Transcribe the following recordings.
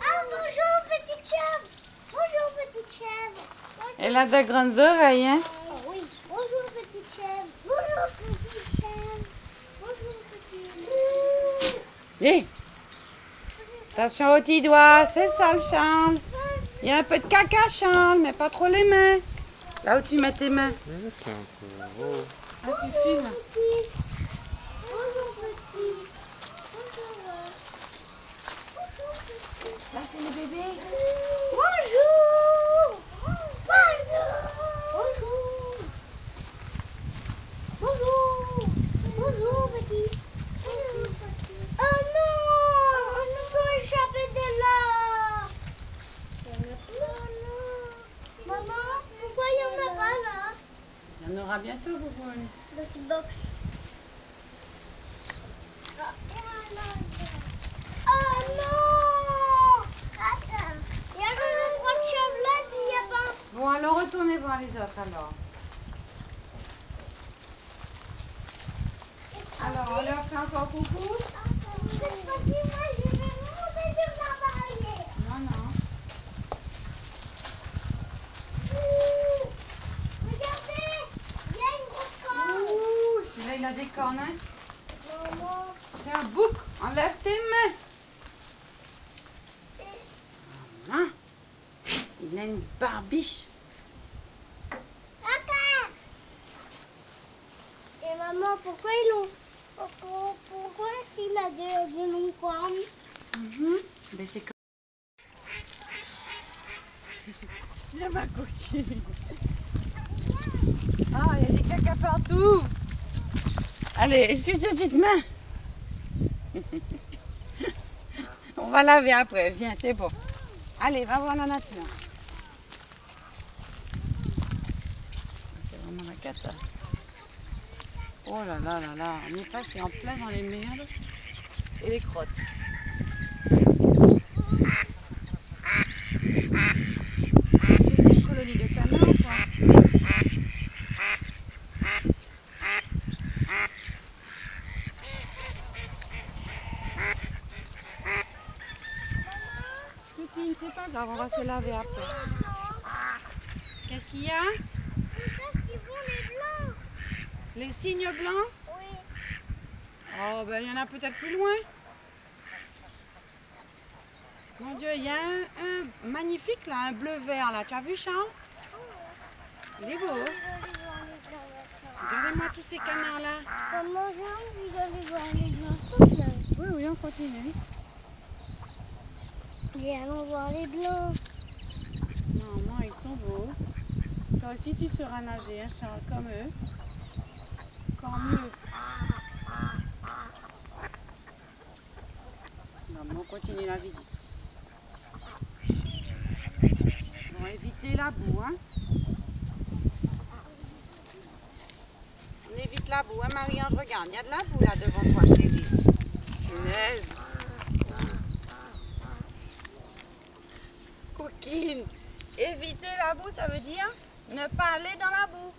Ah, bonjour, petite chèvre. Bonjour, petite chèvre. Elle a de grandes oreilles, hein? Oh, oui. Bonjour, petite chèvre. Bonjour, petite chèvre. Bonjour, petite chèvre. Hé! Attention aux petits doigts, c'est sale, Charles. Il y a un peu de caca, Charles, mais pas trop les mains. Là où tu mets tes mains. Mais c'est un peu... Oh. Ah, tu filmes. Petit. Bonjour, petit. Bonjour. Bonjour, petit. Là, c'est le bébé. Bonjour. Bonjour. Bonjour. Bonjour. Bonjour, petit. Bonjour, petit. Oh non, on peut échapper de là. Non. Maman, pourquoi il n'y en a pas là? Il y en aura bientôt, Bouboune. Dans cette box. Oh non! Attends. Il y a que le droit de chevelet, puis il n'y a pas. Bon, alors retournez voir les autres, alors. Alors, on leur fait encore coucou? Cette fois-ci, moi, je vais monter sur la barrière. Non, non. Regardez, il y a une grosse corne. Ouh, celui-là, il a des cornes, hein? Maman. C'est un bouc. Enlève tes mains. Hein? Il a une barbiche. Attends. Et maman, pourquoi ils l'ont... Pourquoi est-ce qu'il a de longues cornes? Ben, c'est comme... Il y a ma coquille. Ah, il y a des caca partout. Allez, essuie tes petites mains. On va laver après. Viens, c'est bon. Allez, va voir la nature. C'est vraiment la cata. Oh là là là là. On est passé en plein dans les merdes et les crottes. C'est une colonie de canards, quoi. Poutine, c'est pas grave, on va se laver après. Qu'est-ce qu'il y a? Qu'est-ce qu'ils font les blancs? Les cygnes blancs? Oui. Oh, ben il y en a peut-être plus loin. Mon Dieu, il y a un magnifique là, un bleu-vert là. Tu as vu, Charles? Il est beau. Regardez-moi tous ces canards là. Comment j'ai envie d'aller voir les blancs? Oui, oui, on continue. Et allons voir les blancs. Non, moi, ils sont beaux. Toi aussi, tu sauras nager, hein, Charles, comme eux. Encore mieux. Non, mais on continue la visite. Bon, évitez la boue, hein. On évite la boue, hein, Marie-Ange, regarde, il y a de la boue là devant toi, chérie. Punaise. Coquine. Éviter la boue, ça veut dire ne pas aller dans la boue.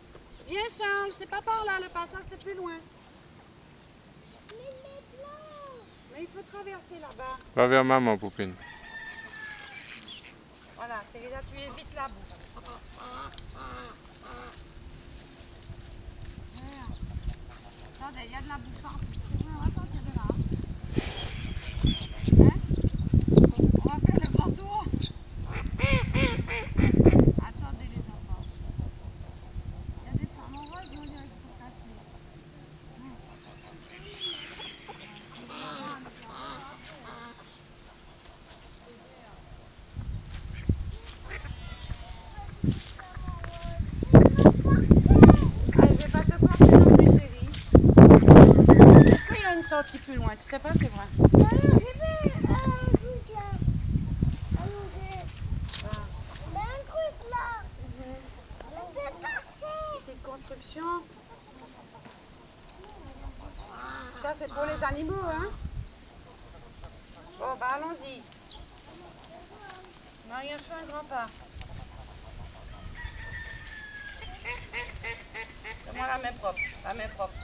Viens, Charles, c'est pas par là, le passage c'est plus loin. Mais les blancs! Mais il faut traverser là-bas. Va vers maman, Poupine. Voilà, déjà tu évites la boue. Merde. Attendez, il y a de la boue partout. On va sortir de là. Hein? On va faire le grand tour. Attendez les enfants. Il y a des femmes en rose, mais on dirait qu'ils sont cassés. Ah, je vais pas te porter non plus, chérie. Est-ce qu'il y a une sortie plus loin? Tu sais pas, c'est vrai. Alors, je vais un truc là. Alors, un truc là. Je peux passer. Petite construction. Ça, c'est pour les animaux, hein? Bon, bah allons-y. Marie, fais un grand pas. Fais-moi la main propre. La main propre.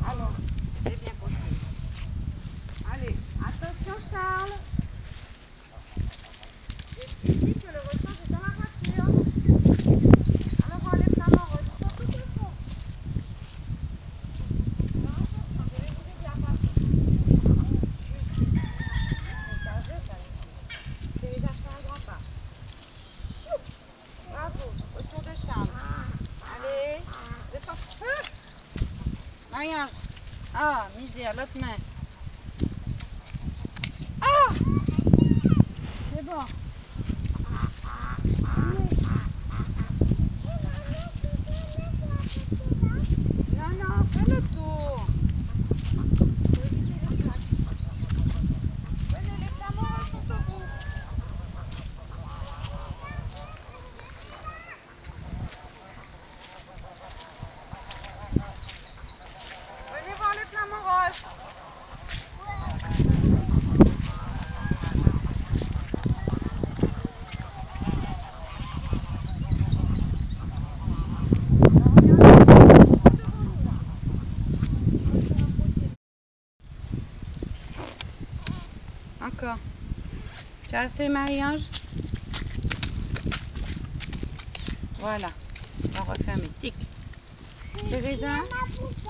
Alors, c'est bien construit. Allez. Ah, misère, l'autre main. Ah! C'est bon. Non, non, fais le tour. Venez, les flamants sont debout. Venez voir les flamants roses. Encore. Tu as assez, Marie-Ange? Voilà. On va refermer. Tic. Teresa?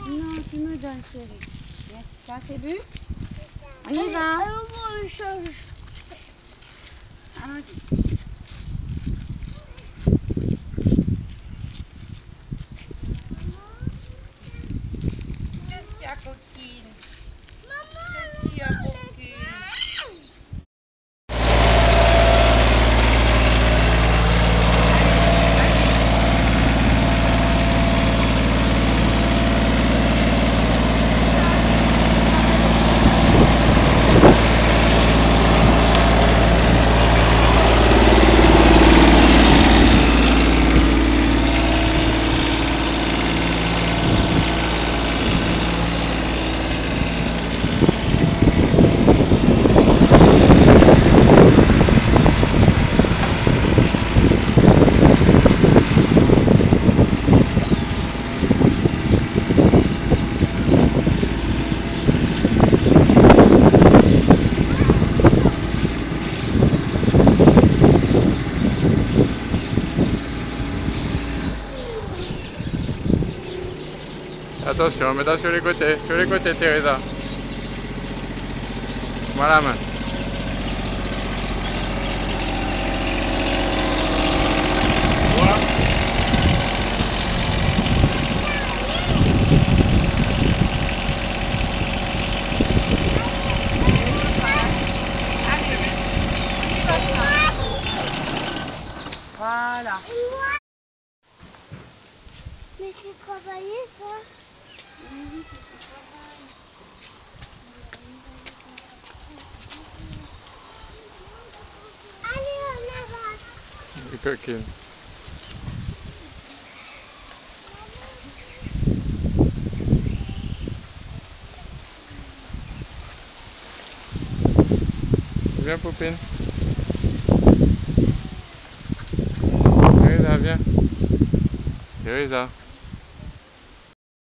Non, tu me donnes, chérie. Yes. Tu as assez bu? On y va. Allons-y. Qu'est-ce qu'il y a, coquine? Qu'est-ce qu'il y a, coquine? Attention, mets-toi sur les côtés, Teresa. Voilà, main. Voilà. Mais c'est travaillé ça. Oui, c'est son travail. Allez, on avance. Les coquines. Viens, Poupine. Teresa, viens. Teresa.